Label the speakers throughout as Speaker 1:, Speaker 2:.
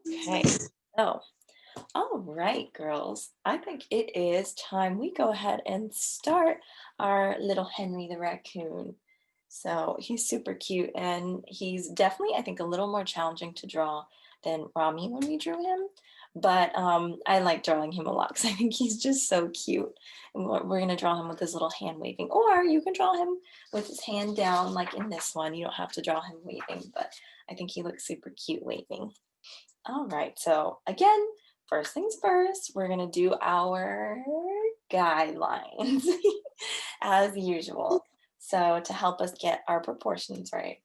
Speaker 1: Okay, so all right, girls. I think it is time we go ahead and start our little Henry the raccoon. So he's super cute and he's definitely, I think, a little more challenging to draw than Rami when we drew him. But I like drawing him a lot because I think he's just so cute. And we're going to draw him with his little hand waving, or you can draw him with his hand down, like in this one. You don't have to draw him waving, but I think he looks super cute waving. All right, so again, first things first, we're gonna do our guidelines as usual. So to help us get our proportions right.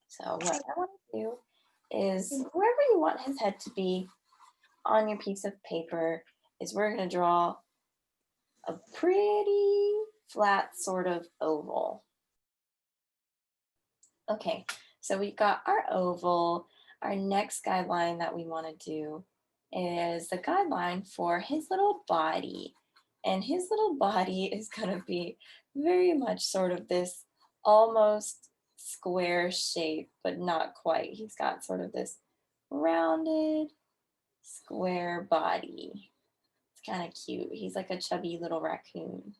Speaker 1: So what I want to do is wherever you want his head to be on your piece of paper is we're gonna draw a pretty flat sort of oval. Okay, so we've got our oval. Our next guideline that we want to do is the guideline for his little body. And his little body is going to be very much sort of this almost square shape, but not quite. He's got sort of this rounded square body. It's kind of cute. He's like a chubby little raccoon.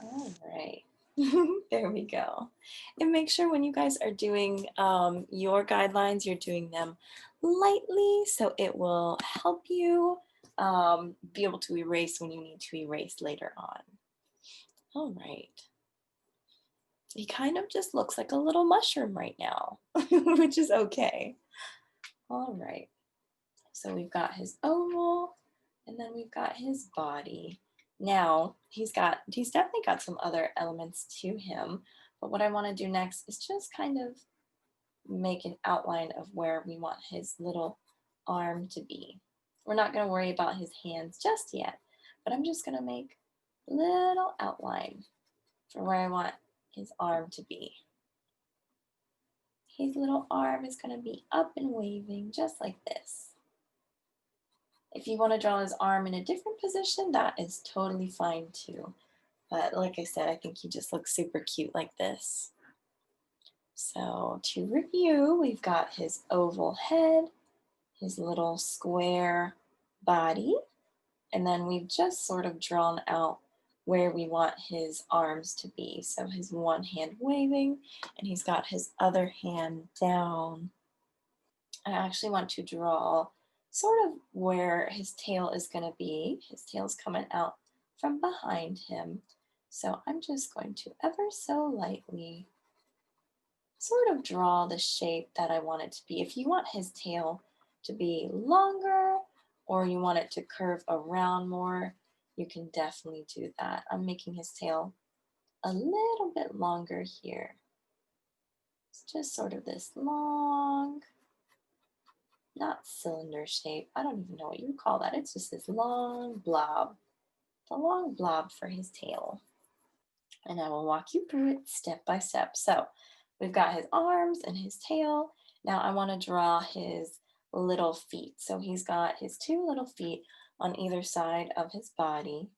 Speaker 1: All right. There we go. And make sure when you guys are doing your guidelines, you're doing them lightly so it will help you be able to erase when you need to erase later on. All right. He kind of just looks like a little mushroom right now, which is okay. All right. So we've got his oval and then we've got his body. Now he's definitely got some other elements to him, but what I want to do next is just kind of make an outline of where we want his little arm to be. We're not going to worry about his hands just yet, but I'm just going to make a little outline for where I want his arm to be. His little arm is going to be up and waving just like this. If you want to draw his arm in a different position, that is totally fine too. But like I said, I think he just looks super cute like this. So to review, we've got his oval head, his little square body, and then we've just sort of drawn out where we want his arms to be. So his one hand waving, and he's got his other hand down. I actually want to draw sort of where his tail is going to be. His tail's coming out from behind him. So I'm just going to ever so lightly sort of draw the shape that I want it to be. If you want his tail to be longer or you want it to curve around more, you can definitely do that. I'm making his tail a little bit longer here. It's just sort of this long, not cylinder shape. I don't even know what you would call that. It's just this long blob, the long blob for his tail. And I will walk you through it step by step. So we've got his arms and his tail. Now I want to draw his little feet. So he's got his two little feet on either side of his body.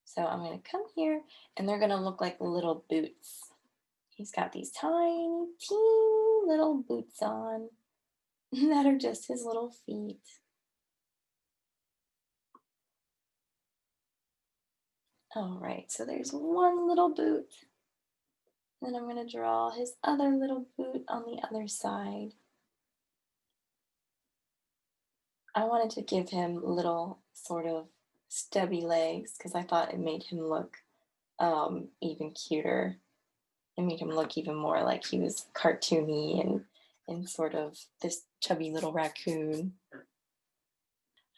Speaker 1: So I'm going to come here and they're going to look like little boots. He's got these tiny, teeny little boots on that are just his little feet. All right, so there's one little boot. Then I'm going to draw his other little boot on the other side. I wanted to give him little sort of stubby legs because I thought it made him look even cuter. It made him look even more like he was cartoony and sort of this chubby little raccoon.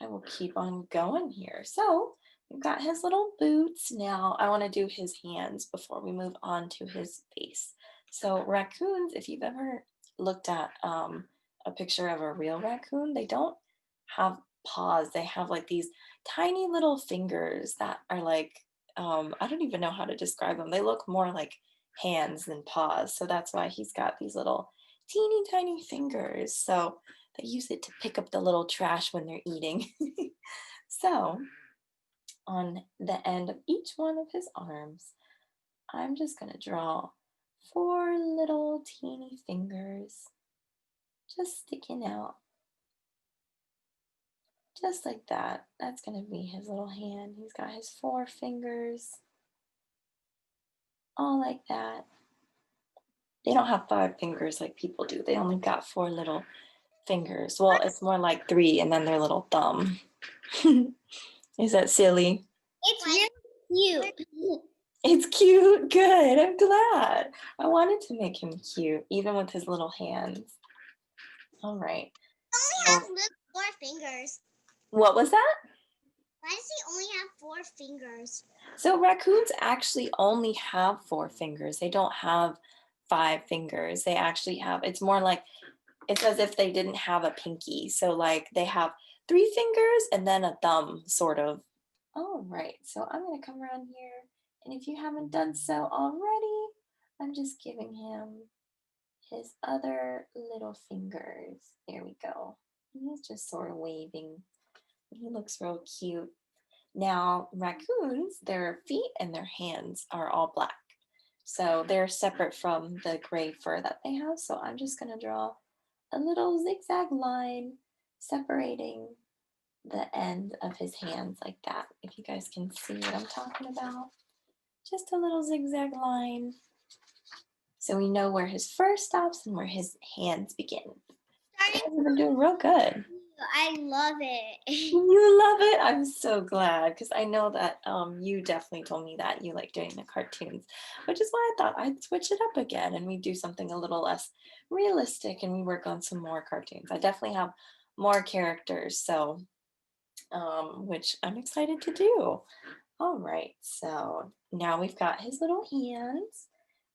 Speaker 1: I will keep on going here. So we've got his little boots. Now I want to do his hands before we move on to his face. So raccoons, if you've ever looked at a picture of a real raccoon, they don't have paws. They have like these tiny little fingers that are like, I don't even know how to describe them. They look more like hands than paws. So that's why he's got these little teeny tiny fingers. So they use it to pick up the little trash when they're eating. So on the end of each one of his arms, I'm just going to draw 4 little teeny fingers just sticking out. Just like that. That's going to be his little hand. He's got his 4 fingers, all like that. They don't have 5 fingers like people do. They only got 4 little fingers. Well, it's more like 3 and then their little thumb. Is that silly?
Speaker 2: It's really cute.
Speaker 1: It's cute. Good. I'm glad. I wanted to make him cute, even with his little hands. All right.
Speaker 2: He only has 4 fingers.
Speaker 1: What was that?
Speaker 2: Why does he only have 4 fingers?
Speaker 1: So raccoons actually only have 4 fingers. They don't have 5 fingers. They actually have, it's more like, it's as if they didn't have a pinky. So like they have 3 fingers and then a thumb, sort of. All right, so I'm gonna come around here. And if you haven't done so already, I'm just giving him his other little fingers. There we go. He's just sort of waving. He looks real cute. Now, raccoons, their feet and their hands are all black. So they're separate from the gray fur that they have. So I'm just going to draw a little zigzag line separating the end of his hands like that. If you guys can see what I'm talking about. Just a little zigzag line. So we know where his fur stops and where his hands begin. You guys have been doing real good.
Speaker 2: I love it.
Speaker 1: You love it? I'm so glad because I know that you definitely told me that you like doing the cartoons, which is why I thought I'd switch it up again and we do something a little less realistic and we work on some more cartoons. I definitely have more characters, so which I'm excited to do. All right, so now we've got his little hands,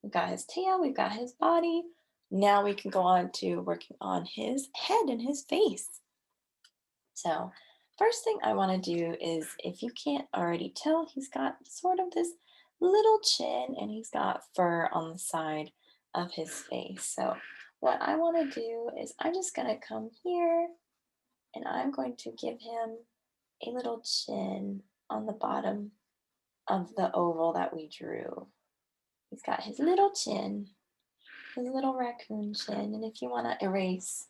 Speaker 1: we've got his tail, we've got his body. Now we can go on to working on his head and his face. So first thing I want to do is, if you can't already tell, he's got sort of this little chin and he's got fur on the side of his face. So what I want to do is I'm just going to come here and I'm going to give him a little chin on the bottom of the oval that we drew. He's got his little chin, his little raccoon chin. And if you want to erase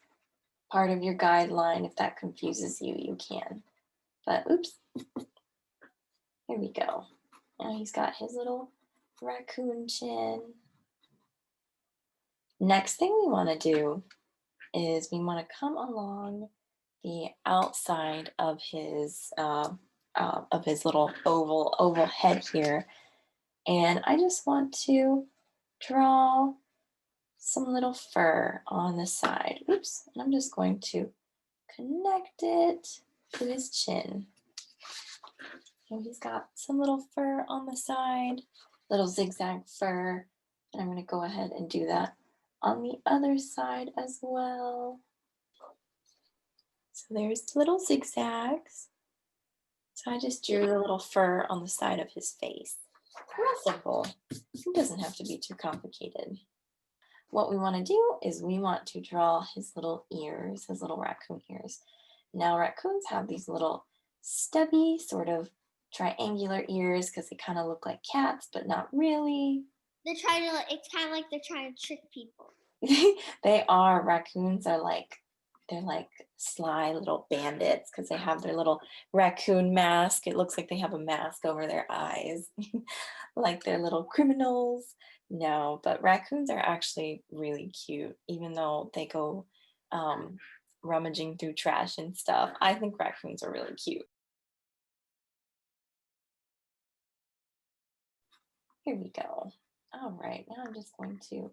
Speaker 1: part of your guideline, if that confuses you, you can. But oops, here we go. Now he's got his little raccoon chin. Next thing we want to do is we want to come along the outside of his little oval head here, and I just want to draw some little fur on the side. Oops, and I'm just going to connect it to his chin. So he's got some little fur on the side, little zigzag fur. And I'm going to go ahead and do that on the other side as well. So there's the little zigzags. So I just drew the little fur on the side of his face. Real simple. It doesn't have to be too complicated. What we want to do is we want to draw his little ears, his little raccoon ears. Now raccoons have these little stubby sort of triangular ears because they kind of look like cats, but not really.
Speaker 2: It's kind of like they're trying to trick people.
Speaker 1: They are. Raccoons are they're like sly little bandits because they have their little raccoon mask. It looks like they have a mask over their eyes, like they're little criminals. No, but raccoons are actually really cute, even though they go rummaging through trash and stuff. I think raccoons are really cute. Here we go. All right, now I'm just going to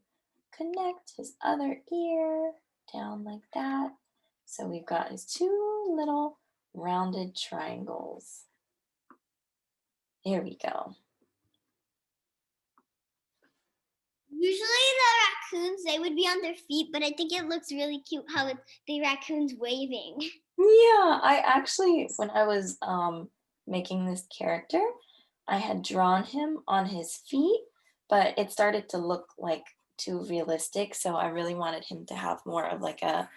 Speaker 1: connect his other ear down like that. So we've got his 2 little rounded triangles. There we go.
Speaker 2: Usually the raccoons, they would be on their feet, but I think it looks really cute how it's the raccoons waving.
Speaker 1: Yeah, I actually, when I was making this character, I had drawn him on his feet, but it started to look like too realistic. So I really wanted him to have more of like a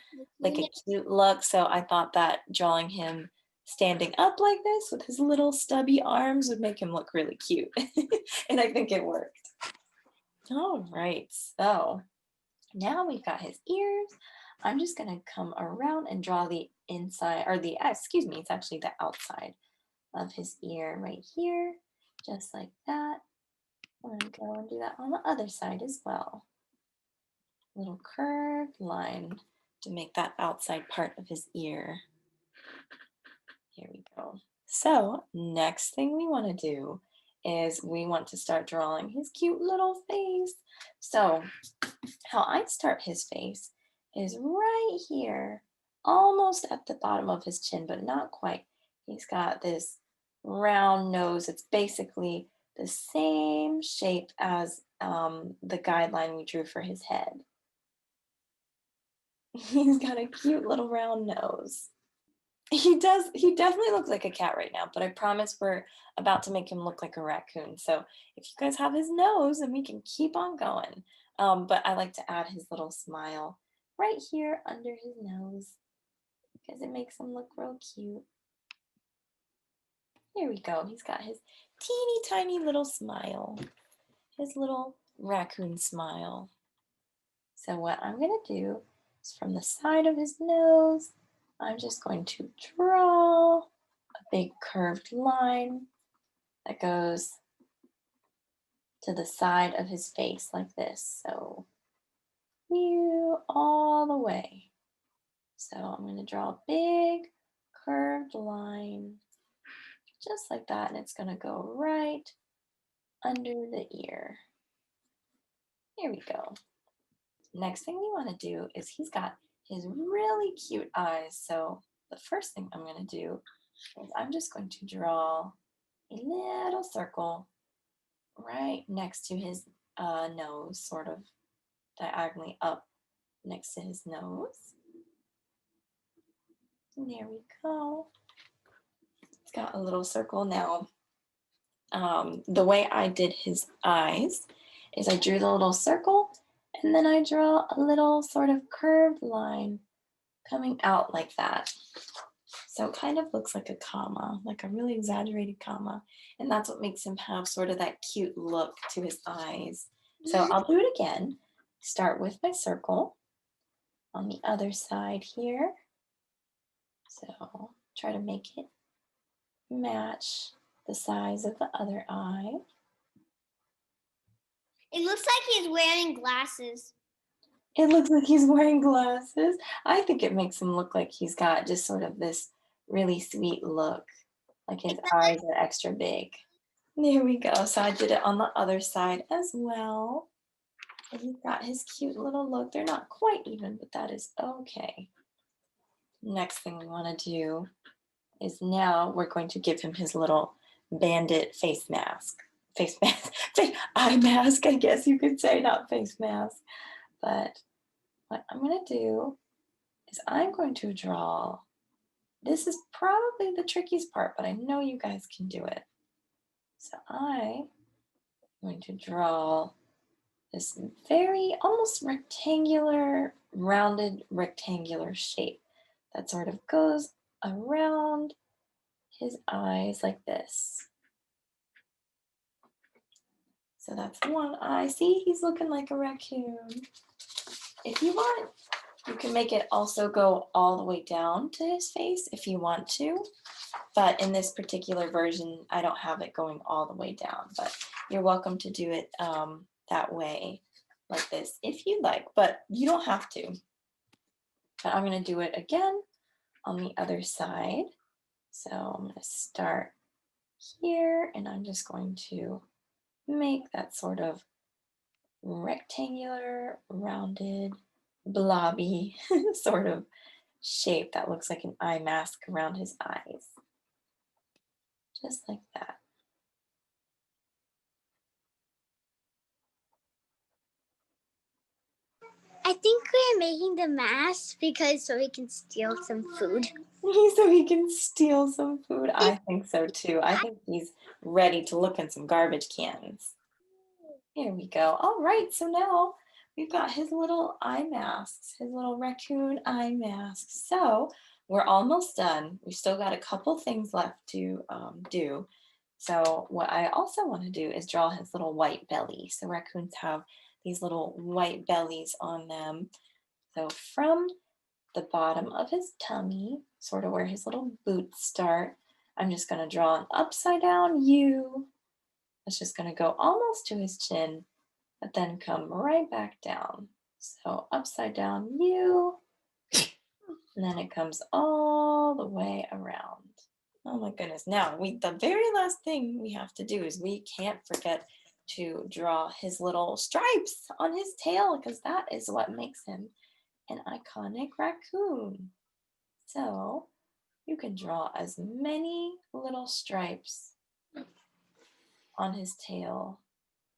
Speaker 1: cute look. So I thought that drawing him standing up like this with his little stubby arms would make him look really cute. And I think it worked. All right, so now we've got his ears. I'm just gonna come around and draw the inside, or the, excuse me, it's actually the outside of his ear right here, just like that. I'm gonna go and do that on the other side as well. Little curved line to make that outside part of his ear. Here we go. So next thing we want to do is we want to start drawing his cute little face. So how I start his face is right here, almost at the bottom of his chin, but not quite. He's got this round nose. It's basically the same shape as the guideline we drew for his head. He's got a cute little round nose. He does. He definitely looks like a cat right now, but I promise we're about to make him look like a raccoon. So if you guys have his nose, then we can keep on going. But I like to add his little smile right here under his nose because it makes him look real cute. Here we go. He's got his teeny tiny little smile, his little raccoon smile. So what I'm going to do is from the side of his nose, I'm just going to draw a big curved line that goes to the side of his face like this. So you all the way. So I'm going to draw a big curved line just like that, and it's going to go right under the ear. Here we go. Next thing we want to do is he's got his really cute eyes. So the first thing I'm going to do is I'm just going to draw a little circle right next to his nose, sort of diagonally up next to his nose. And there we go. It's got a little circle now. The way I did his eyes is I drew the little circle and then I draw a little sort of curved line coming out like that. So it kind of looks like a comma, like a really exaggerated comma. And that's what makes him have sort of that cute look to his eyes. So I'll do it again. Start with my circle on the other side here. So try to make it match the size of the other eye.
Speaker 2: It looks like he's wearing glasses.
Speaker 1: It looks like he's wearing glasses. I think it makes him look like he's got just sort of this really sweet look, like his eyes are extra big. There we go. So I did it on the other side as well. And he's got his cute little look. They're not quite even, but that is okay. Next thing we want to do is now we're going to give him his little bandit face mask. Face mask, eye mask, I guess you could say, not face mask. But what I'm going to do is I'm going to draw. This is probably the trickiest part, but I know you guys can do it. So I'm going to draw this very almost rectangular, rounded rectangular shape that sort of goes around his eyes like this. So that's one eye. See, he's looking like a raccoon. If you want, you can make it also go all the way down to his face if you want to. But in this particular version, I don't have it going all the way down. But you're welcome to do it that way, like this, if you like. But you don't have to. But I'm going to do it again on the other side. So I'm going to start here, and I'm just going to make that sort of rectangular, rounded, blobby sort of shape that looks like an eye mask around his eyes. Just like that.
Speaker 2: I think we're making the mask because so we can steal some food.
Speaker 1: So he can steal some food. I think so too. I think he's ready to look in some garbage cans. Here we go. All right, so now we've got his little eye masks, his little raccoon eye masks. So we're almost done. We've still got a couple things left to do. So what I also want to do is draw his little white belly. So raccoons have these little white bellies on them. So from the bottom of his tummy, sort of where his little boots start, I'm just going to draw an upside down U. It's just going to go almost to his chin, but then come right back down. So upside down U, and then it comes all the way around. Oh my goodness. Now, the very last thing we have to do is we can't forget to draw his little stripes on his tail because that is what makes him an iconic raccoon. So you can draw as many little stripes on his tail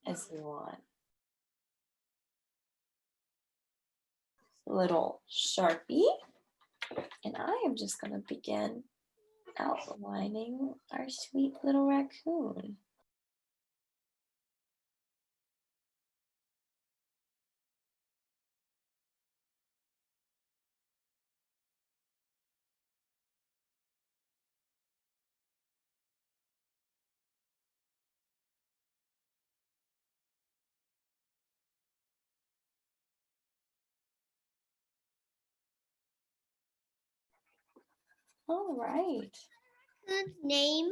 Speaker 1: as you want. Little Sharpie. And I am just going to begin outlining our sweet little raccoon. All right.
Speaker 2: Raccoon's name?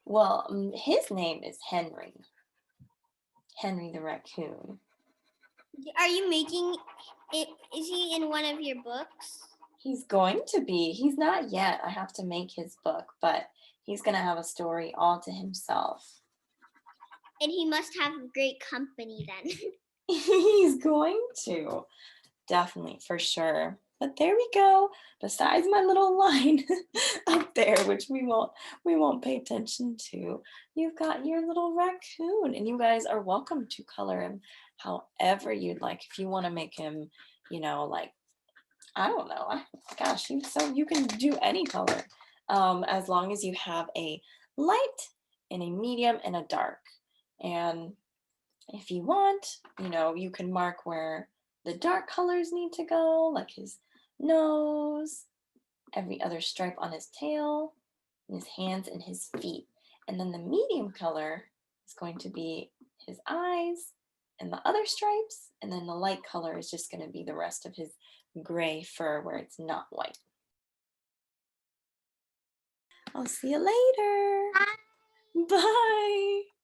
Speaker 1: Well, his name is Henry. Henry the raccoon.
Speaker 2: Are you making it? Is he in one of your books?
Speaker 1: He's going to be. He's not yet. I have to make his book, but he's going to have a story all to himself.
Speaker 2: And he must have great company then.
Speaker 1: He's going to. Definitely, for sure. But there we go. Besides my little line up there, which we won't pay attention to, you've got your little raccoon, and you guys are welcome to color him however you'd like. If you want to make him, like, I don't know, gosh, you can do any color, as long as you have a light and a medium and a dark. And if you want, you can mark where the dark colors need to go, like his nose, every other stripe on his tail, his hands, and his feet. And then the medium color is going to be his eyes and the other stripes. And then the light color is just going to be the rest of his gray fur where it's not white. I'll see you later.
Speaker 2: Bye.
Speaker 1: Bye.